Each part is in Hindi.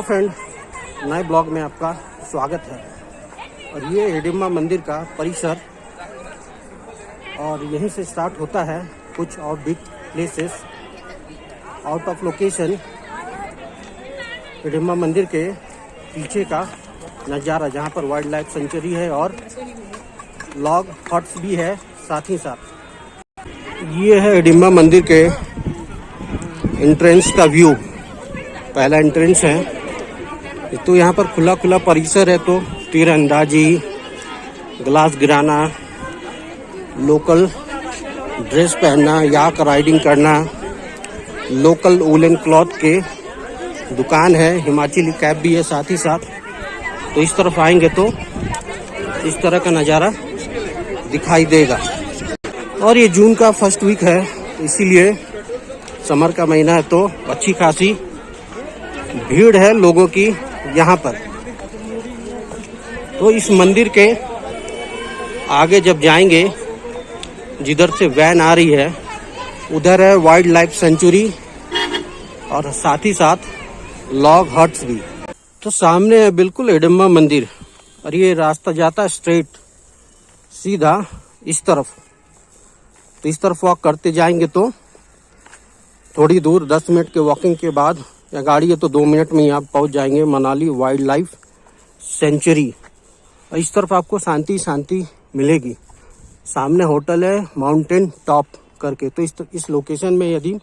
फ्रेंड, नए ब्लॉग में आपका स्वागत है। और ये हिडिंबा मंदिर का परिसर, और यहीं से स्टार्ट होता है कुछ और big places out of location. Hidimba मंदिर के पीछे का नज़ारा, जहाँ पर वाइल्ड लाइफ सेंचुरी है और लॉग हट्स भी है साथ ही साथ। ये है हिडिंबा मंदिर के एंट्रेंस का व्यू। पहला एंट्रेंस है तो यहाँ पर खुला खुला परिसर है, तो तीरंदाजी, ग्लास गिराना, लोकल ड्रेस पहनना, याक राइडिंग करना, लोकल वूलन क्लॉथ के दुकान है, हिमाचली कैप भी है साथ ही साथ। तो इस तरफ आएंगे तो इस तरह का नज़ारा दिखाई देगा। और ये जून का फर्स्ट वीक है, इसीलिए समर का महीना है, तो अच्छी खासी भीड़ है लोगों की यहाँ पर। तो इस मंदिर के आगे जब जाएंगे, जिधर से वैन आ रही है, उधर है वाइल्ड लाइफ सेंचुरी और साथ ही साथ लॉग हट्स भी। तो सामने है बिल्कुल हिडिंबा मंदिर, और ये रास्ता जाता है स्ट्रेट सीधा इस तरफ। तो इस तरफ वॉक करते जाएंगे तो थोड़ी दूर 10 मिनट के वॉकिंग के बाद, या गाड़ी है तो 2 मिनट में ही आप पहुंच जाएंगे मनाली वाइल्ड लाइफ सेंचुरी। और इस तरफ आपको शांति शांति मिलेगी। सामने होटल है माउंटेन टॉप करके। तो इस लोकेशन में, यदि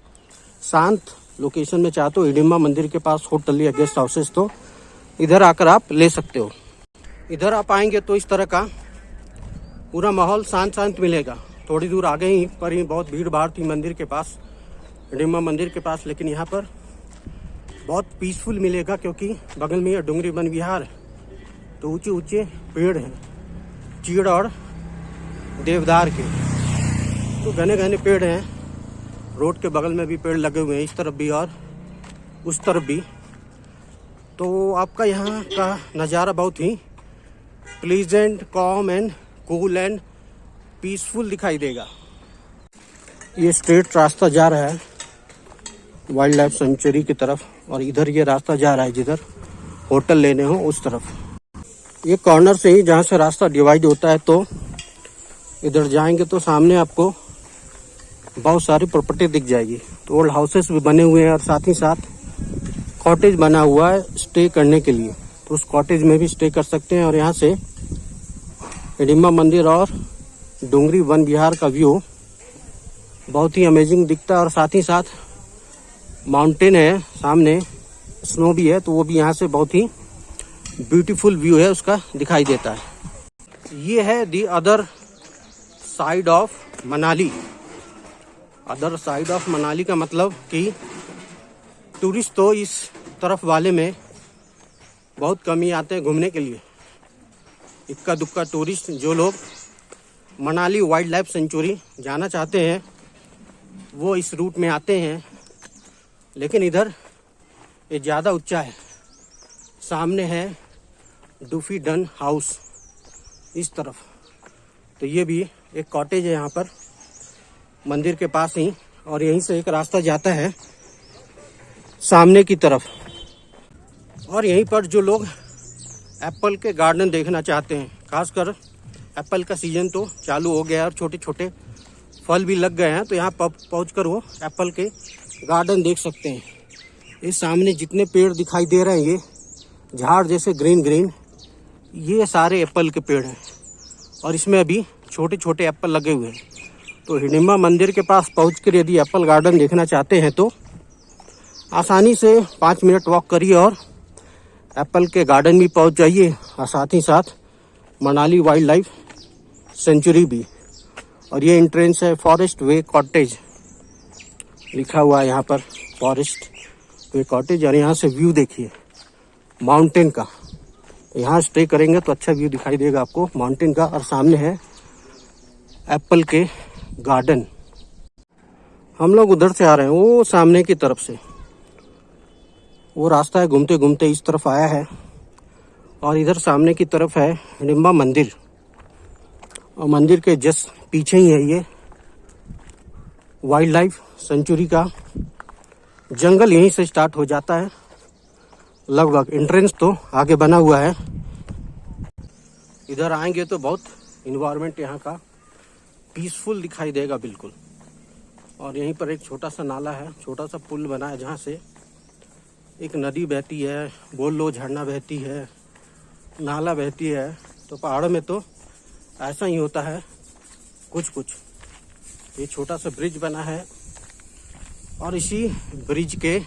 शांत लोकेशन में चाहते हो, हिडिंबा मंदिर के पास होटल या गेस्ट हाउसेस, तो इधर आकर आप ले सकते हो। इधर आप आएंगे तो इस तरह का पूरा माहौल शांत शांत मिलेगा। थोड़ी दूर आगे ही पर ही बहुत भीड़ भाड़ थी मंदिर के पास, हिडिंबा मंदिर के पास, लेकिन यहाँ पर बहुत पीसफुल मिलेगा, क्योंकि बगल में ये डुंगरी वन विहार है। तो ऊंचे ऊंचे पेड़ हैं, चीड़ और देवदार के, तो घने घने पेड़ हैं। रोड के बगल में भी पेड़ लगे हुए हैं, इस तरफ भी और उस तरफ भी। तो आपका यहाँ का नज़ारा बहुत ही pleasant, calm and cool and peaceful दिखाई देगा। ये स्ट्रेट रास्ता जा रहा है वाइल्ड लाइफ सेंचुरी की तरफ, और इधर ये रास्ता जा रहा है जिधर होटल लेने हो उस तरफ। ये कॉर्नर से ही जहाँ से रास्ता डिवाइड होता है, तो इधर जाएंगे तो सामने आपको बहुत सारी प्रॉपर्टी दिख जाएगी। तो ओल्ड हाउसेस भी बने हुए हैं, और साथ ही साथ कॉटेज बना हुआ है स्टे करने के लिए। तो उस कॉटेज में भी स्टे कर सकते हैं। और यहाँ से हिडिंबा मंदिर और डुंगरी वन विहार का व्यू बहुत ही अमेजिंग दिखता है। और साथ ही साथ माउंटेन है सामने, स्नो भी है, तो वो भी यहाँ से बहुत ही ब्यूटीफुल व्यू है उसका दिखाई देता है। ये है the other side of Manali. Other side of Manali का मतलब कि टूरिस्ट तो इस तरफ वाले में बहुत कम ही आते हैं घूमने के लिए। इक्का दुक्का टूरिस्ट, जो लोग मनाली वाइल्ड लाइफ सेंचुरी जाना चाहते हैं, वो इस रूट में आते हैं। लेकिन इधर ये ज़्यादा ऊंचा है। सामने है डूफी डन हाउस इस तरफ। तो ये भी एक कॉटेज है यहाँ पर मंदिर के पास ही, और यहीं से एक रास्ता जाता है सामने की तरफ। और यहीं पर जो लोग एप्पल के गार्डन देखना चाहते हैं, खासकर एप्पल का सीजन तो चालू हो गया है और छोटे छोटे फल भी लग गए हैं, तो यहाँ पहुँचकर वो एप्पल के गार्डन देख सकते हैं। ये सामने जितने पेड़ दिखाई दे रहे हैं, ये झाड़ जैसे ग्रीन ग्रीन, ये सारे एप्पल के पेड़ हैं, और इसमें अभी छोटे छोटे एप्पल लगे हुए हैं। तो हिडिंबा मंदिर के पास पहुंचकर यदि एप्पल गार्डन देखना चाहते हैं, तो आसानी से 5 मिनट वॉक करिए और एप्पल के गार्डन भी पहुंच जाइए, और साथ ही साथ मनाली वाइल्ड लाइफ सेंचुरी भी। और ये एंट्रेंस है फॉरेस्ट वे कॉटेज, लिखा हुआ है यहाँ पर फॉरेस्ट वे कॉटेज। और यहाँ से व्यू देखिए माउंटेन का। यहाँ स्टे करेंगे तो अच्छा व्यू दिखाई देगा आपको माउंटेन का। और सामने है एप्पल के गार्डन। हम लोग उधर से आ रहे हैं, वो सामने की तरफ से वो रास्ता है, घूमते घूमते इस तरफ आया है। और इधर सामने की तरफ है हिडिंबा मंदिर, और मंदिर के जस्ट पीछे ही है ये वाइल्ड लाइफ सेंचुरी का जंगल। यहीं से स्टार्ट हो जाता है लगभग एंट्रेंस तो आगे बना हुआ है। इधर आएंगे तो बहुत इन्वायरमेंट यहाँ का पीसफुल दिखाई देगा बिल्कुल। और यहीं पर एक छोटा सा नाला है, छोटा सा पुल बना है जहाँ से एक नदी बहती है, बोल लो झरना बहती है, नाला बहती है। तो पहाड़ों में तो ऐसा ही होता है कुछ कुछ। ये छोटा सा ब्रिज बना है और इसी ब्रिज के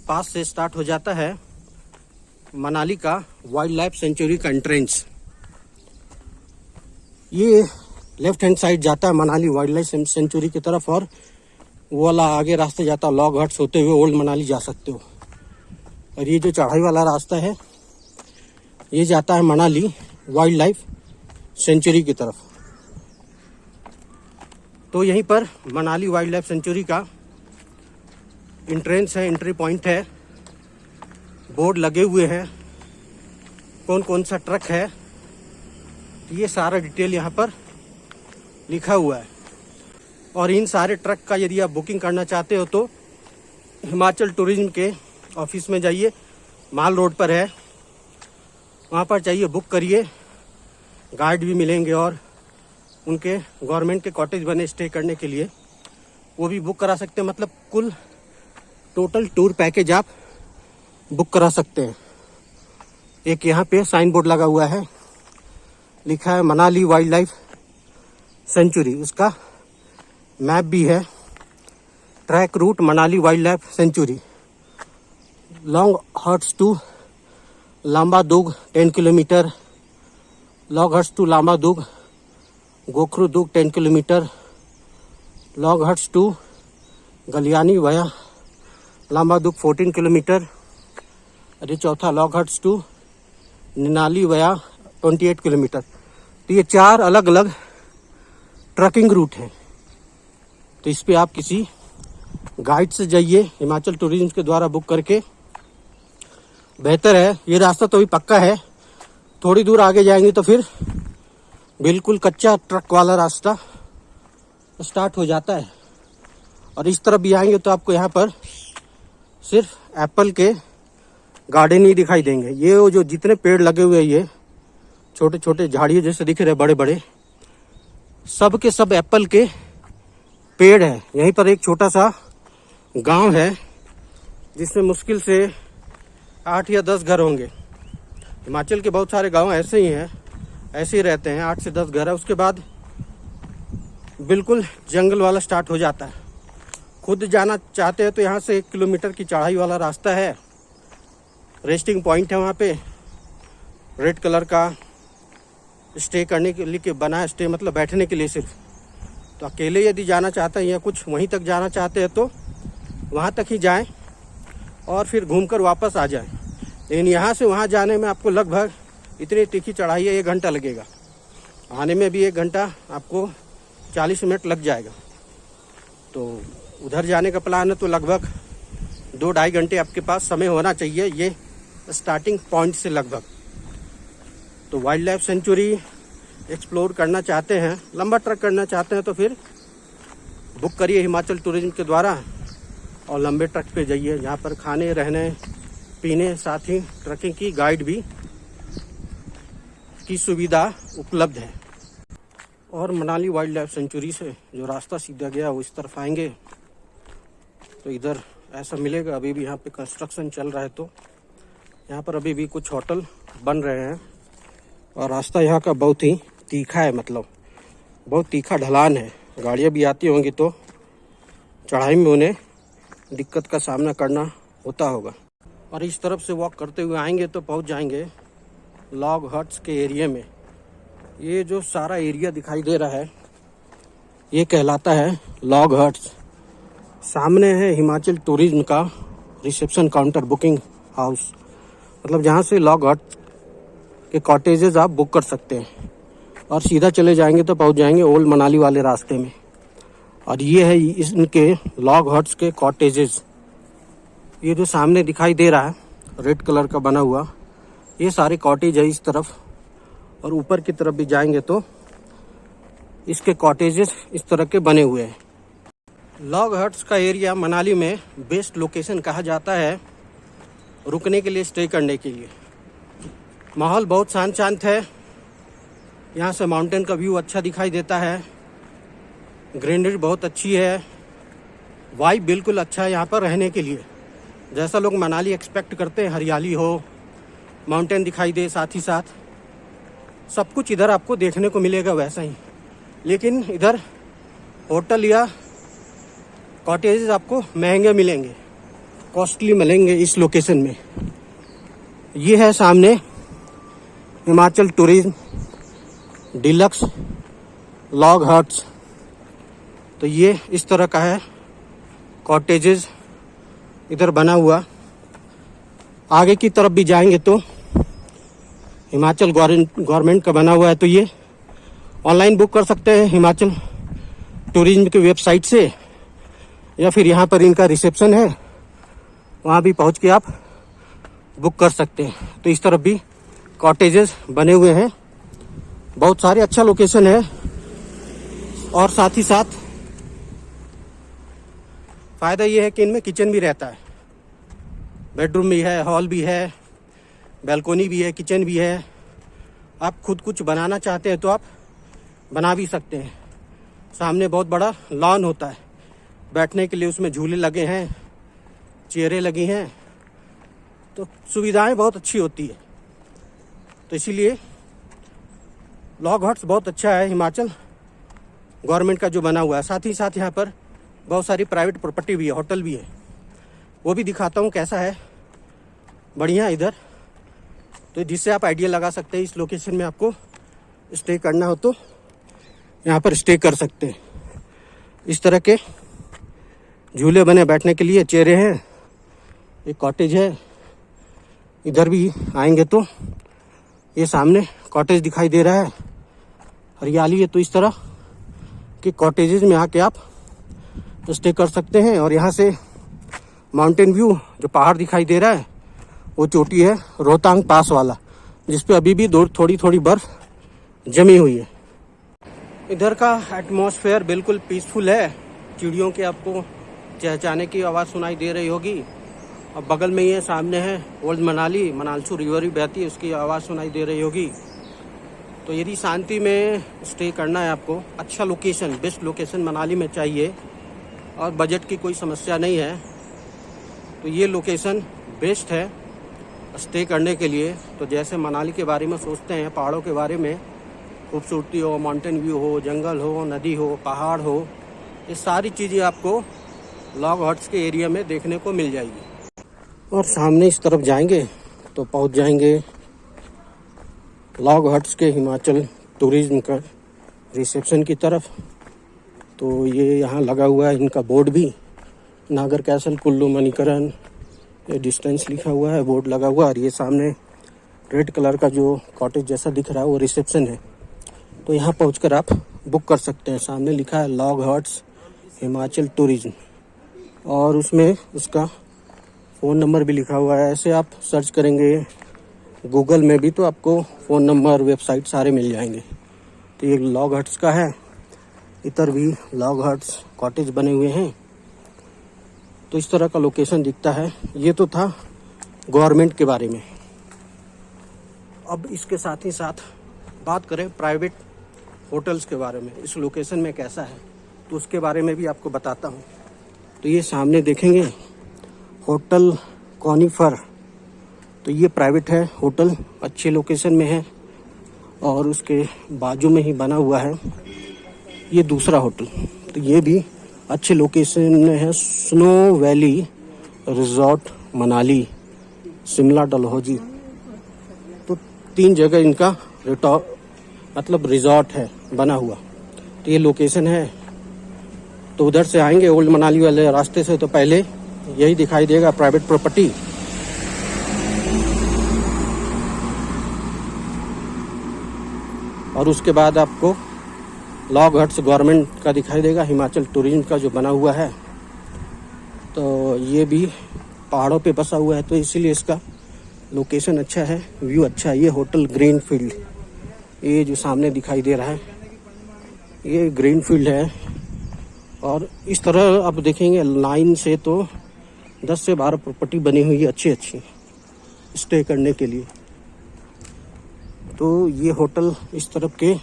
पास से स्टार्ट हो जाता है मनाली का वाइल्ड लाइफ सेंचुरी का एंट्रेंस। ये लेफ्ट हैंड साइड जाता है मनाली वाइल्ड लाइफ सेंचुरी की तरफ, और वो वाला आगे रास्ता जाता है लॉग हट्स होते हुए ओल्ड मनाली जा सकते हो। और ये जो चढ़ाई वाला रास्ता है ये जाता है मनाली वाइल्ड लाइफ सेंचुरी की तरफ। तो यहीं पर मनाली वाइल्ड लाइफ सेंचुरी का एंट्रेंस है, एंट्री पॉइंट है। बोर्ड लगे हुए हैं कौन कौन सा ट्रक है, ये सारा डिटेल यहाँ पर लिखा हुआ है। और इन सारे ट्रक का यदि आप बुकिंग करना चाहते हो तो हिमाचल टूरिज्म के ऑफिस में जाइए, माल रोड पर है, वहाँ पर जाइए, बुक करिए। गाइड भी मिलेंगे और उनके गवर्नमेंट के कॉटेज बने स्टे करने के लिए, वो भी बुक करा सकते हैं। मतलब कुल टोटल टूर पैकेज आप बुक करा सकते हैं। एक यहाँ पे साइन बोर्ड लगा हुआ है, लिखा है मनाली वाइल्ड लाइफ सेंचुरी, उसका मैप भी है। Trek route Manali wildlife sanctuary, long huts to Lambadug 10 kilometre, long huts to Lambadug Gokhrudug 10 kilometre, long huts to Galiyani via Lambadug 14 kilometre. अरे चौथा लॉन्ग हट्स टू निनाली वया 28 किलोमीटर। तो ये 4 अलग अलग ट्रकिंग रूट हैं। तो इस पे आप किसी गाइड से जाइए, हिमाचल टूरिज्म के द्वारा बुक करके, बेहतर है। ये रास्ता तो अभी पक्का है, थोड़ी दूर आगे जाएंगे तो फिर बिल्कुल कच्चा ट्रक वाला रास्ता स्टार्ट हो जाता है। और इस तरफ भी आएंगे तो आपको यहाँ पर सिर्फ एप्पल के गार्डन ही दिखाई देंगे। ये वो जो जितने पेड़ लगे हुए हैं, ये छोटे छोटे झाड़ियों जैसे दिख रहे बड़े बड़े, सब के सब एप्पल के पेड़ है। यहीं पर एक छोटा सा गांव है जिसमें मुश्किल से 8 या 10 घर होंगे। हिमाचल के बहुत सारे गांव ऐसे ही हैं, ऐसे ही रहते हैं, 8 से 10 घर है। उसके बाद बिल्कुल जंगल वाला स्टार्ट हो जाता है। खुद जाना चाहते हैं तो यहाँ से 1 किलोमीटर की चढ़ाई वाला रास्ता है। रेस्टिंग पॉइंट है वहाँ पे, रेड कलर का स्टे करने के लिए बना है। स्टे मतलब बैठने के लिए सिर्फ। तो अकेले यदि जाना चाहते हैं या कुछ वहीं तक जाना चाहते हैं तो वहाँ तक ही जाएं और फिर घूमकर वापस आ जाएं। लेकिन यहाँ से वहाँ जाने में आपको लगभग इतनी तीखी चढ़ाई है 1 घंटा लगेगा, आने में भी 1 घंटा, आपको 40 मिनट लग जाएगा। तो उधर जाने का प्लान है तो लगभग 2-2.5 घंटे आपके पास समय होना चाहिए, ये स्टार्टिंग पॉइंट से लगभग। तो वाइल्ड लाइफ सेंचुरी एक्सप्लोर करना चाहते हैं, लंबा ट्रक करना चाहते हैं तो फिर बुक करिए हिमाचल टूरिज्म के द्वारा और लंबे ट्रक पे जाइए, जहाँ पर खाने रहने पीने साथ ही ट्रकिंग की गाइड भी की सुविधा उपलब्ध है। और मनाली वाइल्ड लाइफ सेंचुरी से जो रास्ता सीधा गया वो इस तरफ आएंगे तो इधर ऐसा मिलेगा। अभी भी यहाँ पे कंस्ट्रक्शन चल रहा है, तो यहाँ पर अभी भी कुछ होटल बन रहे हैं। और रास्ता यहाँ का बहुत ही तीखा है, मतलब बहुत तीखा ढलान है। गाड़ियाँ भी आती होंगी तो चढ़ाई में उन्हें दिक्कत का सामना करना होता होगा। और इस तरफ से वॉक करते हुए आएंगे तो पहुँच जाएंगे लॉग हट्स के एरिया में। ये जो सारा एरिया दिखाई दे रहा है ये कहलाता है लॉग हट्स। सामने है हिमाचल टूरिज्म का रिसेप्शन काउंटर, बुकिंग हाउस, मतलब जहाँ से लॉग हट के कॉटेजेस आप बुक कर सकते हैं। और सीधा चले जाएंगे तो पहुँच जाएंगे ओल्ड मनाली वाले रास्ते में। और ये है इनके लॉग हट्स के कॉटेजेस। ये जो सामने दिखाई दे रहा है रेड कलर का बना हुआ, ये सारे कॉटेज है इस तरफ। और ऊपर की तरफ भी जाएंगे तो इसके कॉटेजेस इस तरह के बने हुए हैं। लॉग हट्स का एरिया मनाली में बेस्ट लोकेशन कहा जाता है रुकने के लिए, स्टे करने के लिए। माहौल बहुत शांत शांत है। यहाँ से माउंटेन का व्यू अच्छा दिखाई देता है। ग्रीनरी बहुत अच्छी है। वाइब बिल्कुल अच्छा है यहाँ पर रहने के लिए। जैसा लोग मनाली एक्सपेक्ट करते हैं, हरियाली हो, माउंटेन दिखाई दे, साथ ही साथ सब कुछ इधर आपको देखने को मिलेगा वैसा ही। लेकिन इधर होटल या कॉटेजेस आपको महंगे मिलेंगे, कॉस्टली मिलेंगे इस लोकेशन में। ये है सामने Himachal tourism deluxe log huts. तो ये इस तरह का है कॉटेजेस इधर बना हुआ। आगे की तरफ भी जाएंगे तो हिमाचल गवर्नमेंट का बना हुआ है। तो ये ऑनलाइन बुक कर सकते हैं हिमाचल टूरिज्म की वेबसाइट से, या फिर यहाँ पर इनका रिसेप्शन है, वहाँ भी पहुँच के आप बुक कर सकते हैं। तो इस तरफ भी कॉटेजेस बने हुए हैं, बहुत सारे, अच्छा लोकेशन है। और साथ ही साथ फ़ायदा ये है कि इनमें किचन भी रहता है, बेडरूम भी है, हॉल भी है, बैल्कोनी भी है, किचन भी है। आप खुद कुछ बनाना चाहते हैं तो आप बना भी सकते हैं। सामने बहुत बड़ा लॉन होता है, बैठने के लिए उसमें झूले लगे हैं, चेयरें लगी हैं, तो सुविधाएं बहुत अच्छी होती है। तो इसीलिए लॉग हट्स बहुत अच्छा है हिमाचल गवर्नमेंट का जो बना हुआ है। साथ ही साथ यहाँ पर बहुत सारी प्राइवेट प्रॉपर्टी भी है, होटल भी है, वो भी दिखाता हूँ कैसा है। बढ़िया इधर, तो जिससे आप आइडिया लगा सकते हैं इस लोकेशन में आपको स्टे करना हो तो यहाँ पर स्टे कर सकते हैं। इस तरह के झूले बने बैठने के लिए, चेयरें हैं, एक कॉटेज है। इधर भी आएंगे तो ये सामने कॉटेज दिखाई दे रहा है, हरियाली है। तो इस तरह के कॉटेजेस में आके आप स्टे कर सकते हैं। और यहाँ से माउंटेन व्यू, जो पहाड़ दिखाई दे रहा है, वो चोटी है रोहतांग पास वाला, जिसपे अभी भी थोड़ी थोड़ी बर्फ जमी हुई है। इधर का एटमॉस्फेयर बिल्कुल पीसफुल है। चिड़ियों के आपको चहचहाने की आवाज़ सुनाई दे रही होगी। और बगल में ये सामने है ओल्ड मनाली, मनालसू रिवर भी बहती है, उसकी आवाज़ सुनाई दे रही होगी। तो यदि शांति में स्टे करना है आपको, अच्छा लोकेशन, बेस्ट लोकेशन मनाली में चाहिए और बजट की कोई समस्या नहीं है, तो ये लोकेशन बेस्ट है स्टे करने के लिए। तो जैसे मनाली के बारे में सोचते हैं, पहाड़ों के बारे में, खूबसूरती हो, माउंटेन व्यू हो, जंगल हो, नदी हो, पहाड़ हो, ये सारी चीज़ें आपको लॉग हट्स के एरिया में देखने को मिल जाएगी। और सामने इस तरफ जाएंगे तो पहुंच जाएंगे लॉग हट्स के हिमाचल टूरिज्म का रिसेप्शन की तरफ। तो ये यहाँ लगा हुआ है इनका बोर्ड भी, नागर कैसल कुल्लू मणिकरण, ये डिस्टेंस लिखा हुआ है, बोर्ड लगा हुआ है। और ये सामने रेड कलर का जो कॉटेज जैसा दिख रहा है वो रिसेप्शन है। तो यहाँ पहुंचकर आप बुक कर सकते हैं। सामने लिखा है लॉग हट्स हिमाचल टूरिज्म, और उसमें उसका फ़ोन नंबर भी लिखा हुआ है। ऐसे आप सर्च करेंगे गूगल में भी तो आपको फ़ोन नंबर, वेबसाइट सारे मिल जाएंगे। तो ये लॉग हट्स का है। इधर भी लॉग हट्स कॉटेज बने हुए हैं। तो इस तरह का लोकेशन दिखता है। ये तो था गवर्नमेंट के बारे में। अब इसके साथ ही साथ बात करें प्राइवेट होटल्स के बारे में, इस लोकेशन में कैसा है, तो उसके बारे में भी आपको बताता हूँ। तो ये सामने देखेंगे होटल कॉनिफर, तो ये प्राइवेट है होटल, अच्छे लोकेशन में है। और उसके बाजू में ही बना हुआ है ये दूसरा होटल, तो ये भी अच्छे लोकेशन में है। Snow valley resort Manali, Shimla Dalhousie, तो 3 जगह इनका रिजॉर्ट है बना हुआ। तो ये लोकेशन है। तो उधर से आएंगे ओल्ड मनाली वाले रास्ते से तो पहले यही दिखाई देगा प्राइवेट प्रॉपर्टी। और उसके बाद आपको लॉग हट्स गवर्नमेंट का दिखाई देगा, हिमाचल टूरिज्म का जो बना हुआ है। तो ये भी पहाड़ों पे बसा हुआ है, तो इसीलिए इसका लोकेशन अच्छा है, व्यू अच्छा है। ये होटल ग्रीन फील्ड, ये जो सामने दिखाई दे रहा है ये ग्रीन फील्ड है। और इस तरह आप देखेंगे लाइन से तो 10 से 12 प्रॉपर्टी बनी हुई है अच्छी अच्छी। स्टे करने के लिए। तो ये होटल इस तरफ के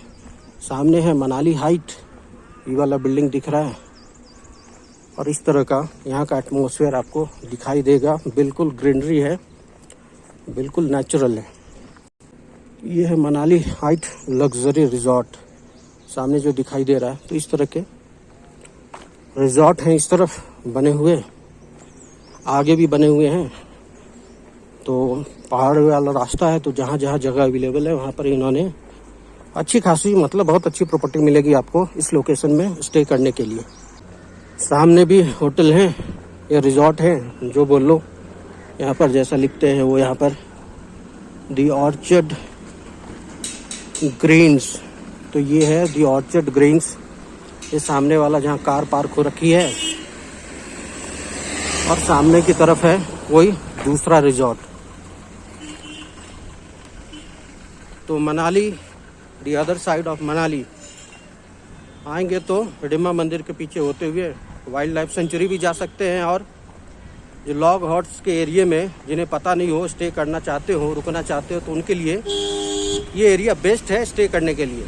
सामने है, मनाली हाइट, ये वाला बिल्डिंग दिख रहा है। और इस तरह का यहाँ का एटमॉस्फेयर आपको दिखाई देगा। बिल्कुल ग्रीनरी है, बिल्कुल नेचुरल है। ये है मनाली हाइट लग्जरी रिजॉर्ट, सामने जो दिखाई दे रहा है। तो इस तरह के रिजॉर्ट हैं इस तरफ बने हुए, आगे भी बने हुए हैं। तो पहाड़ वाला रास्ता है, तो जहाँ जहाँ जगह अवेलेबल है वहाँ पर इन्होंने अच्छी खासी, मतलब बहुत अच्छी प्रॉपर्टी मिलेगी आपको इस लोकेशन में स्टे करने के लिए। सामने भी होटल हैं या रिजॉर्ट है, जो बोल लो। यहाँ पर जैसा लिखते हैं वो यहाँ पर दी ऑर्चर्ड ग्रीन्स। तो ये है दी ऑर्चर्ड ग्रीन्स, ये सामने वाला जहाँ कार पार्क हो रखी है। और सामने की तरफ है वही दूसरा रिजॉर्ट। तो Manali, the other side of Manali आएंगे तो हिडिंबा मंदिर के पीछे होते हुए वाइल्ड लाइफ सेंचुरी भी जा सकते हैं। और जो लॉग हॉट्स के एरिया में जिन्हें पता नहीं हो, स्टे करना चाहते हो, रुकना चाहते हो, तो उनके लिए ये एरिया बेस्ट है स्टे करने के लिए।